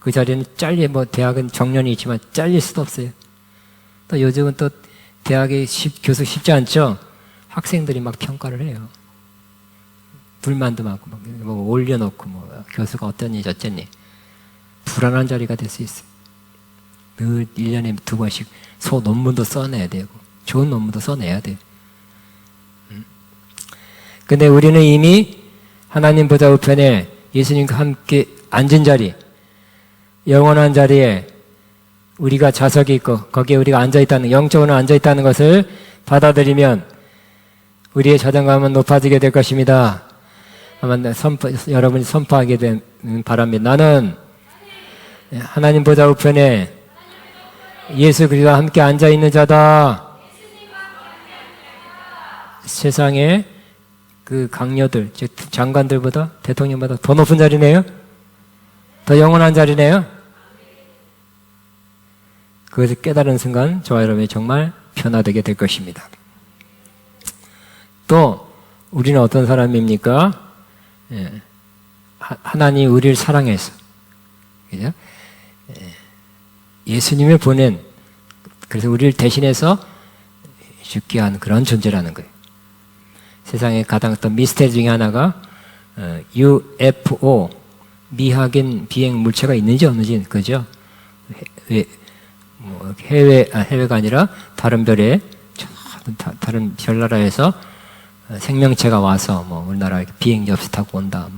그 자리는 대학은 정년이 있지만 잘릴 수도 없어요. 또 요즘은 또 대학에 교수 쉽지 않죠? 학생들이 막 평가를 해요. 불만도 많고, 뭐 올려놓고, 교수가 어쩌니 저쩌니. 불안한 자리가 될 수 있어요. 늘 1년에 2번씩 논문도 써내야 되고, 좋은 논문도 써내야 돼요. 근데 우리는 이미 하나님 보좌 우편에 예수님과 함께 앉은 자리, 영원한 자리에 우리가 좌석이 있고 거기에 우리가 앉아있다는, 영적으로 앉아있다는 것을 받아들이면 우리의 자존감은 높아지게 될 것입니다. 아마 여러분이 선포하게 되는 바랍니다. 나는 하나님 보좌 우편에 예수 그리스도와 함께 앉아있는 자다. 세상에 그 강요들, 즉 장관들보다, 대통령보다 더 높은 자리네요? 더 영원한 자리네요? 그것을 깨달은 순간 저와 여러분이 정말 변화되게 될 것입니다. 또 우리는 어떤 사람입니까? 하나님 우리를 사랑해서, 그죠? 예수님을 보낸, 그래서 우리를 대신해서 죽게 한 그런 존재라는 거예요. 세상에 가장 어떤 미스터리 중에 하나가 UFO, 미확인 비행 물체가 있는지 없는지, 그죠? 해외가 아니라 다른 별에, 다른 별나라에서 생명체가 와서 우리나라 비행기 없이 타고 온다,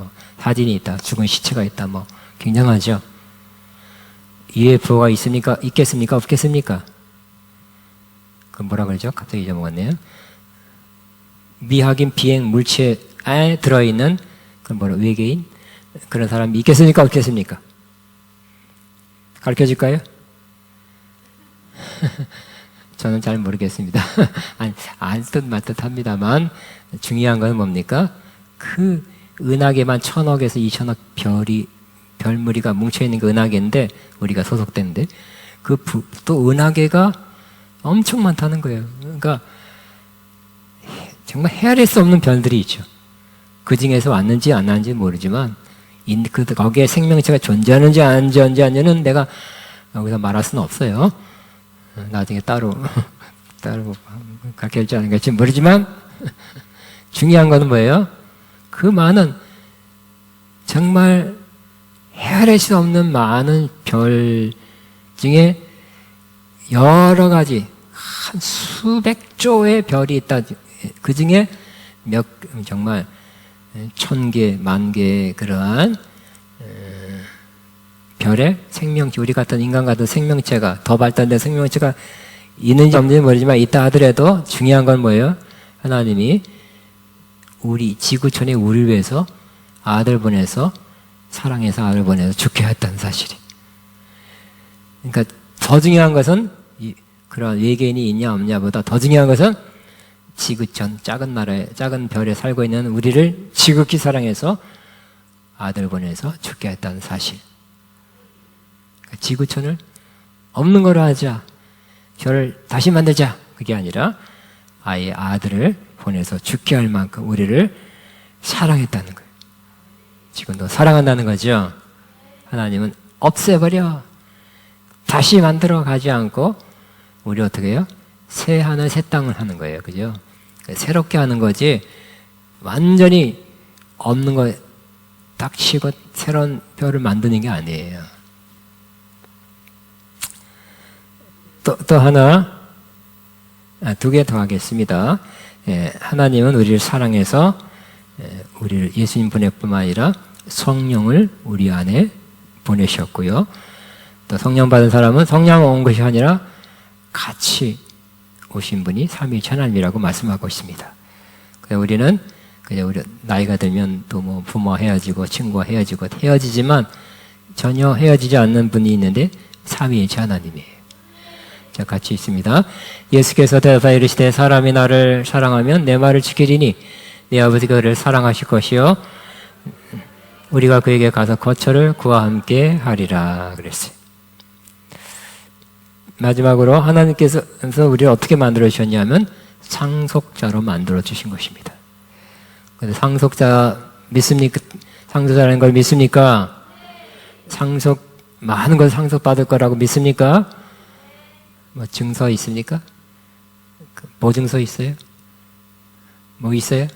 사진이 있다, 죽은 시체가 있다, 굉장하죠? UFO가 있겠습니까? 없겠습니까? 그 뭐라 그러죠? 갑자기 잊어먹었네요. 미확인 비행 물체에 들어있는 외계인? 그런 사람이 있겠습니까? 없겠습니까? 가르쳐 줄까요? 저는 잘 모르겠습니다. 아니, 알듯 말듯 합니다만, 중요한 건 뭡니까? 그 은하계만 1000억에서 2000억 별무리가 뭉쳐있는 그 은하계인데, 우리가 소속된데, 또 은하계가 엄청 많다는 거예요. 그러니까, 정말 헤아릴 수 없는 별들이 있죠. 그 중에서 왔는지 안 왔는지 모르지만, 거기에 생명체가 존재하는지 안 존재하는지는 내가 여기서 말할 수는 없어요. 나중에 따로 가르쳐 주지 않을지 모르지만, 중요한 건 뭐예요? 그 많은, 정말 헤아릴 수 없는 많은 별 중에 여러 가지, 한 수백 조의 별이 있다. 그 중에 정말 1000개, 10,000개 그러한 별의 생명체, 우리 같은 인간 같은 생명체가, 더 발달된 생명체가 있는지 없는지 모르지만 있다 하더라도 중요한 건 뭐예요? 하나님이 우리 지구촌에 우리를 위해서 아들 보내서, 사랑해서 아들 보내서 죽게 했다는 사실이. 그러니까 더 중요한 것은 그런 외계인이 있냐 없냐보다 더 중요한 것은 지구촌, 작은 나라에, 작은 별에 살고 있는 우리를 지극히 사랑해서 아들 보내서 죽게 했다는 사실. 그러니까 지구촌을 없는 거로 하자, 별을 다시 만들자, 그게 아니라 아예 아들을 보내서 죽게 할 만큼 우리를 사랑했다는 거예요. 지금도 사랑한다는 거죠. 하나님은 없애버려, 다시 만들어 가지 않고 우리 어떻게 해요? 새 하늘 새 땅을 하는 거예요. 그죠? 새롭게 하는 거지, 완전히 없는 거 딱 치고 새로운 별을 만드는 게 아니에요. 또 하나, 2개 더 하겠습니다. 하나님은 우리를 사랑해서 우리를 예수님 보낼 뿐만 아니라 성령을 우리 안에 보내셨고요. 또 성령 받은 사람은 성령 온 것이 아니라 같이 오신 분이 삼위일체 하나님이라고 말씀하고 있습니다. 우리는 우리 나이가 들면 또 부모와 헤어지고 친구와 헤어지지만 전혀 헤어지지 않는 분이 있는데 삼위일체 하나님이에요. 자, 같이 있습니다. 예수께서 대답하여 이르시되 사람이 나를 사랑하면 내 말을 지키리니 내 아버지가 그를 사랑하실 것이요 우리가 그에게 가서 거처를 그와 함께 하리라 그랬어요. 마지막으로 하나님께서 우리를 어떻게 만들어 주셨냐면 상속자로 만들어 주신 것입니다. 근데 상속자 믿습니까? 상속자라는 걸 믿습니까? 많은 걸 상속받을 거라고 믿습니까? 뭐 증서 있습니까? 보증서 있어요? 뭐 있어요?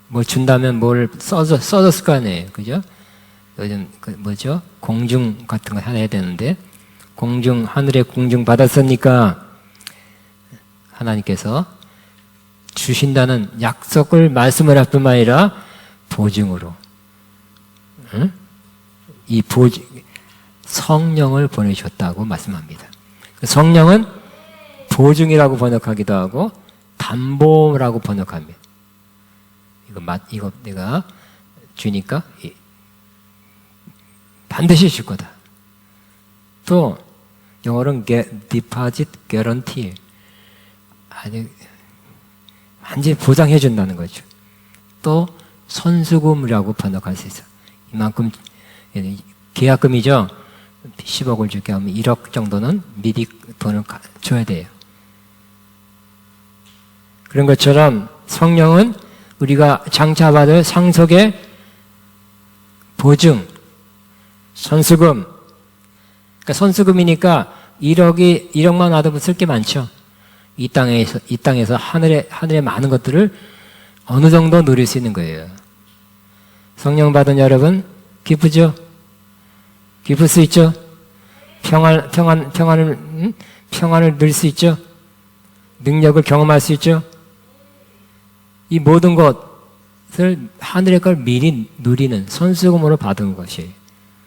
뭐 준다면 뭘 써줬을 거 아니에요. 그죠? 요즘 공중 같은 거 해야 되는데 하늘에 공중 받았으니까 하나님께서 주신다는 약속을 말씀을 할 뿐만 아니라 보증으로 이 성령을 보내셨다고 말씀합니다. 성령은 보증이라고 번역하기도 하고 담보라고 번역합니다. 이거 내가 주니까 반드시 줄 거다. 또 영어로는 deposit guarantee, 완전히 보장해 준다는 거죠. 또 선수금이라고 번역할 수 있어요. 이만큼 계약금이죠. 10억을 줄게 하면 1억 정도는 미리 돈을 줘야 돼요. 그런 것처럼 성령은 우리가 장차받을 상속의 보증, 선수금. 그러니까 선수금이니까 1억만 와도 쓸 게 많죠. 이 땅에서 하늘의 많은 것들을 어느 정도 누릴 수 있는 거예요. 성령 받은 여러분 기쁘죠? 기쁠 수 있죠? 평안을 누릴 수 있죠? 능력을 경험할 수 있죠? 이 모든 것을 하늘의 걸 미리 누리는 선수금으로 받은 것이에요.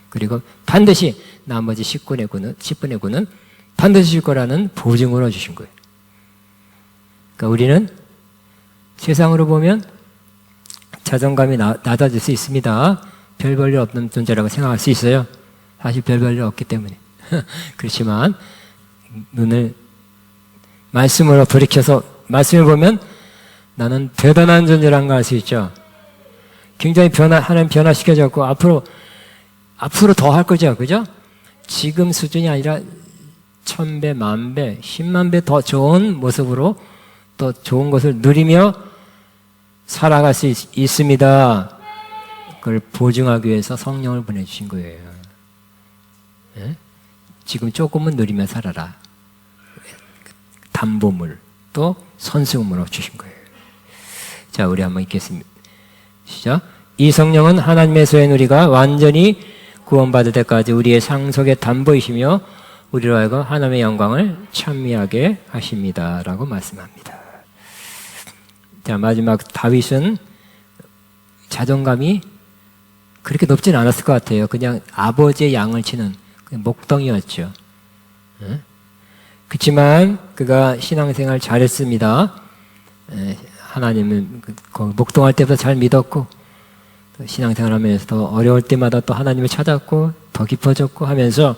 그리고 반드시 나머지 10분의 9는 반드시 줄 거라는 보증으로 주신 거예요. 그러니까 우리는 세상으로 보면 자존감이 낮아질 수 있습니다. 별 볼 일 없는 존재라고 생각할 수 있어요. 사실 별 볼 일 없기 때문에. 그렇지만 눈을 말씀으로 돌이켜서 말씀을 보면 나는 대단한 존재라는 걸 알 수 있죠. 굉장히 하나님 변화시켜졌고 앞으로 더 할 거죠. 그죠? 지금 수준이 아니라 1000배, 10,000배, 10만 배 더 좋은 모습으로 또 좋은 것을 누리며 살아갈 수 있습니다. 그걸 보증하기 위해서 성령을 보내주신 거예요. 예? 지금 조금은 누리며 살아라. 담보물 또 선수금으로 주신 거예요. 자, 우리 한번 읽겠습니다. 시작. 이 성령은 하나님의 소유인 우리가 완전히 구원받을 때까지 우리의 상속의 담보이시며 우리로 하여금 하나님의 영광을 찬미하게 하십니다. 라고 말씀합니다. 자, 마지막 다윗은 자존감이 그렇게 높지는 않았을 것 같아요. 그냥 아버지의 양을 치는 목동이었죠. 그렇지만 그가 신앙생활 잘했습니다. 하나님을 목동할 때보다 잘 믿었고 신앙생활 하면서 더 어려울 때마다 또 하나님을 찾았고 더 깊어졌고 하면서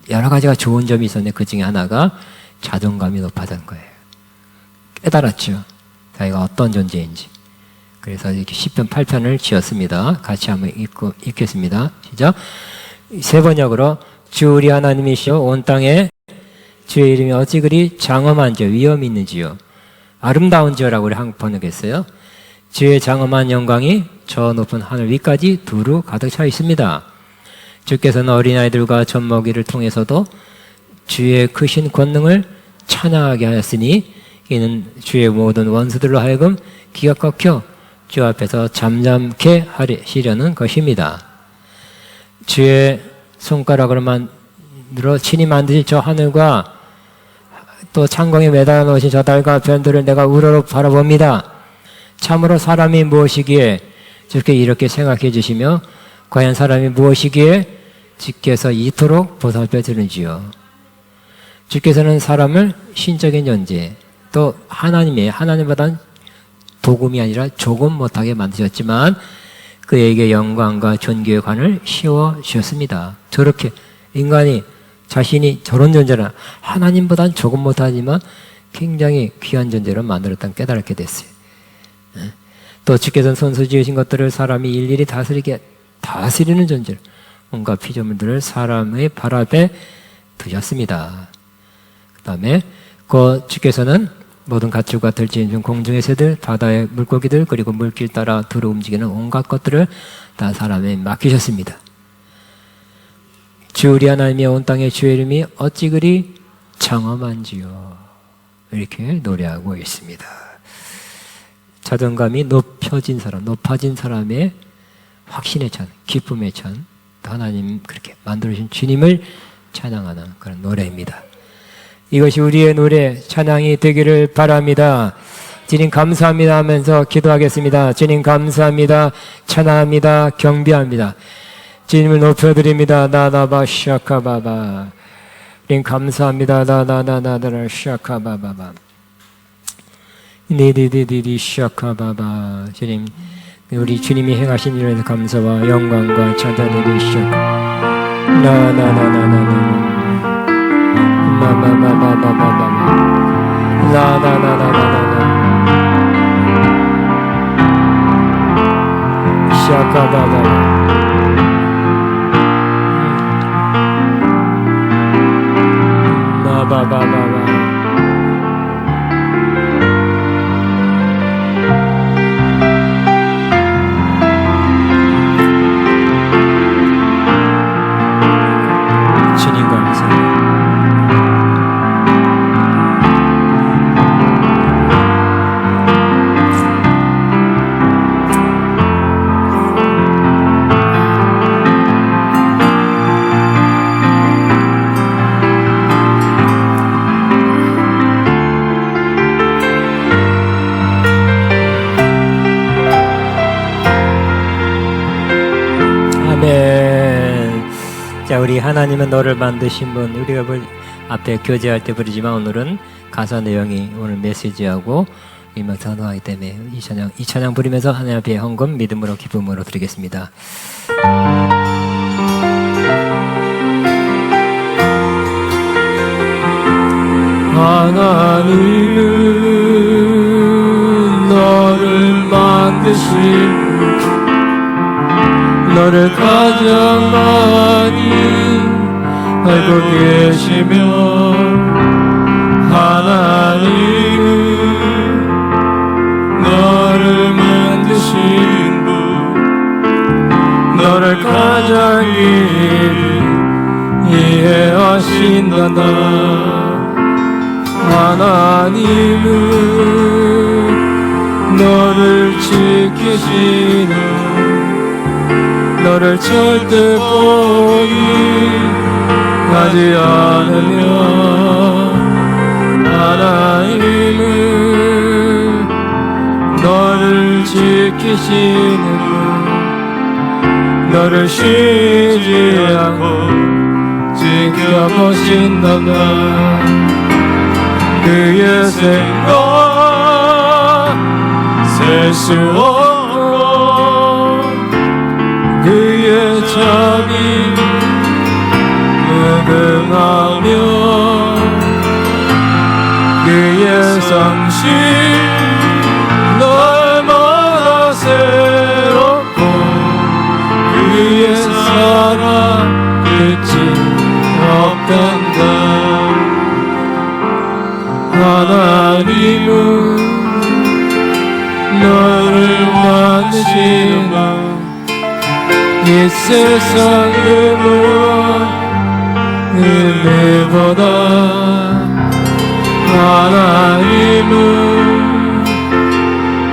여러 가지가 좋은 점이 있었는데 그 중에 하나가 자존감이 높아진 거예요. 깨달았죠. 자기가 어떤 존재인지. 그래서 이렇게 시편 8편을 지었습니다. 같이 한번 읽겠습니다. 시작. 세 번역으로 주 우리 하나님이시여 온 땅에 주의 이름이 어찌 그리 장엄한지요 위엄이 있는지요 아름다운지요라고 우리 한국 번역했어요. 주의 장엄한 영광이 저 높은 하늘 위까지 두루 가득 차 있습니다. 주께서는 어린아이들과 젖먹이를 통해서도 주의 크신 권능을 찬양하게 하였으니 이는 주의 모든 원수들로 하여금 귀가 꺾여 주 앞에서 잠잠케 하시려는 것입니다. 주의 손가락으로 만들어 친히 만드신 저 하늘과 또 창공에 매달아 놓으신 저 달과 별들을 내가 우러러 바라봅니다. 참으로 사람이 무엇이기에 주께 이렇게 생각해 주시며 과연 사람이 무엇이기에 주께서 이토록 보살펴 주는지요. 주께서는 사람을 신적인 존재 또 하나님보다는 도금이 아니라 조금 못하게 만드셨지만 그에게 영광과 존귀의 관을 씌워 주셨습니다. 저렇게 인간이 자신이 저런 존재라 하나님보다는 조금 못하지만 굉장히 귀한 존재로 만들었다는 깨달게 됐어요. 또 주께서는 손수 지으신 것들을 사람이 일일이 다스리는 존재로 온갖 피조물들을 사람의 발 앞에 드셨습니다. 그 다음에 그 주께서는 모든 가축과 들짐승 중 공중의 새들 바다의 물고기들 그리고 물길 따라 두루 움직이는 온갖 것들을 다 사람에 맡기셨습니다. 주 우리 하나님의 온 땅의 주의 이름이 어찌 그리 장엄한지요. 이렇게 노래하고 있습니다. 자존감이 높아진 사람의 확신의 찬, 기쁨의 찬, 하나님 그렇게 만들어주신 주님을 찬양하는 그런 노래입니다. 이것이 우리의 노래 찬양이 되기를 바랍니다. 주님 감사합니다 하면서 기도하겠습니다. 주님 감사합니다, 찬양합니다, 경배합니다. 주님을 높여드립니다. 나나바 샤카바바. 주님 감사합니다. 나나나나나 샤카바바바. 니디디디디 샤카바바. 주님, 우리 주님이 행하신 일에 감사와 영광과 찬양을 시작. 나나나나나나. 마마마마마마마. 나나나나나나. 샤카바바. 마바바바바. 주님 감사합니다. 자, 우리 하나님은 너를 만드신 분, 우리가 앞에 교제할 때 부르지만 오늘은 가사 내용이 오늘 메시지하고 임명선언하기 때문에 이 찬양 부르면서 하나님 앞에 헌금 믿음으로 기쁨으로 드리겠습니다. 하나님은 너를 만드신 너를 가장 많이 알고 계시며 하나님은 너를 만드신 분 너를 가장 이해하신단다. 하나님은 너를 지키시는 너를 절대 포기하지 않으며 하나님은 너를 지키시는 분 너를 쉬지 않고 지켜보신단다. 그의 생각 셀 수 없고 그의 자비 무궁하며 그의 상식 날마다 새롭고 그의 사랑 끝이 없단다. 하나님은 너를 만드신 이 세상의 은혜보다 하나님은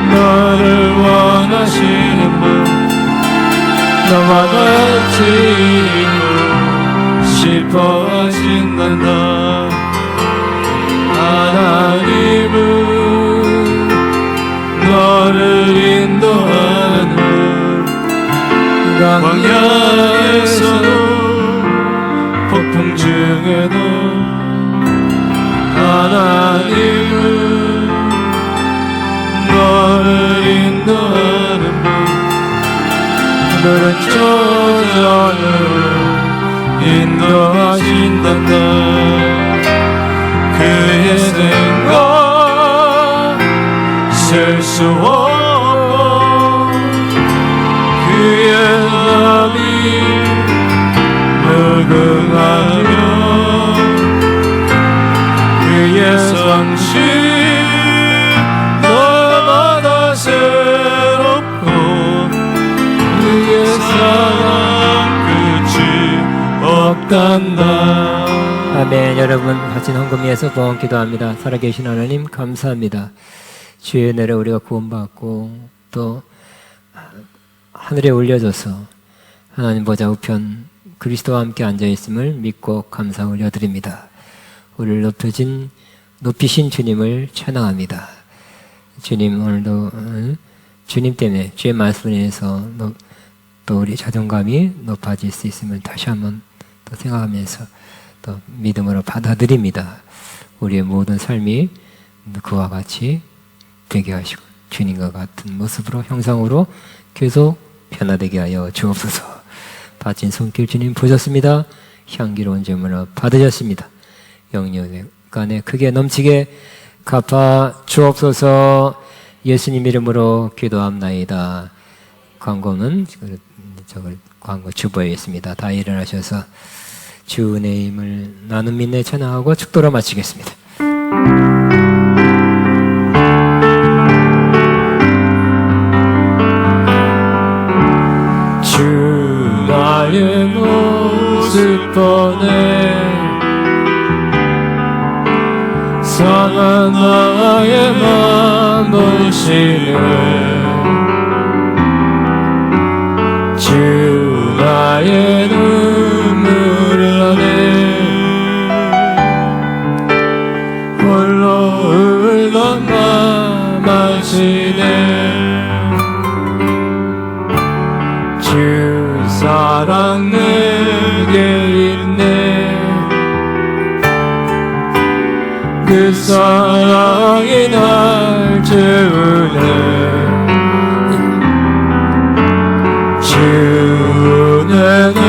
너를 원하시는 분 너와 같이 싶어하신단다. 하나님은 너를 인도하는 광야에서도 폭풍 중에도 하나님은 너를 인도하는 분 너를 저절로 인도하신단다. 그의 생각 셀 수 없고 그의 무궁하며 항상 날마다 새롭고 그의 사랑 끝이 없단다. 아멘. 여러분 하신 헌금 위해서 봉헌 기도합니다. 살아계신 하나님 감사합니다. 주의 은혜로 우리가 구원받고 또 하늘에 올려져서 하나님 보좌 우편 그리스도와 함께 앉아있음을 믿고 감사 올려드립니다. 우리를 높이신 주님을 찬양합니다. 주님, 오늘도 주님 때문에 주의 말씀을 인해서 또 우리 자존감이 높아질 수 있으면 다시 한번 또 생각하면서 또 믿음으로 받아들입니다. 우리의 모든 삶이 그와 같이 되게 하시고 주님과 같은 모습으로 형상으로 계속 변화되게 하여 주옵소서. 바친 손길 주님 보셨습니다. 향기로운 제물로 받으셨습니다. 영육간에 크게 넘치게 갚아 주옵소서. 예수님 이름으로 기도합나이다. 광고는 광고 주보에 있습니다. 다 일어나셔서 주 은혜의 힘을 나눔 믿네 찬양하고 축도로 마치겠습니다. 주 나의 모습 보내 상한 나의 맘 보시네 주 나의 눈물을 안에 홀로 울던 맘 아시네 주 사랑 내게 있네 그 사랑이 날 채우네 주 내게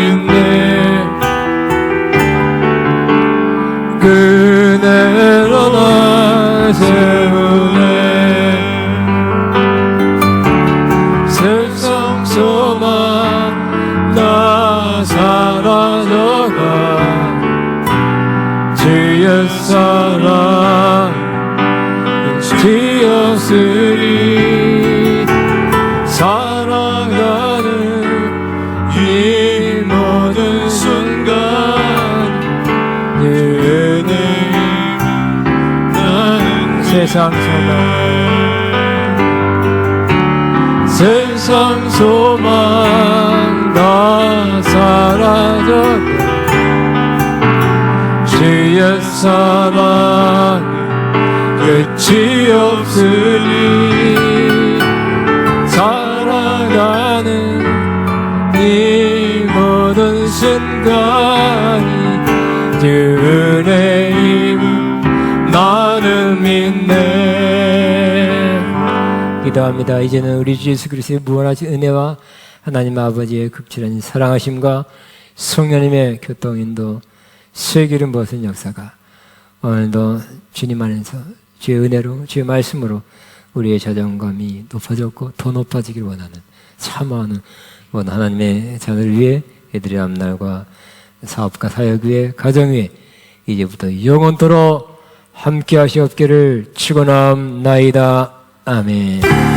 있네 그대로 날 세우네 세상 소망 나 사라져가 주의 사랑 지었으니 살아가는 이 모든 순간 은혜 나는 세상 소망 세상 소망 다 사라졌네 주의 사랑 끝이 없으니 살아가는 이 모든 순간이 주 은혜의 힘 나는 믿네. 기도합니다. 이제는 우리 주 예수 그리스도의 무한하신 은혜와 하나님 아버지의 극진한 사랑하심과 성령님의 교통 인도 슬기름 벗은 역사가 오늘도 주님 안에서 주의 은혜로 주의 말씀으로 우리의 자존감이 높아졌고 더 높아지길 원하는 사모하는 하나님의 자녀를 위해 애들의 앞날과 사업과 사역 위에 가정 위에 이제부터 영원토록 함께 하시옵기를 축원합나이다. 아멘.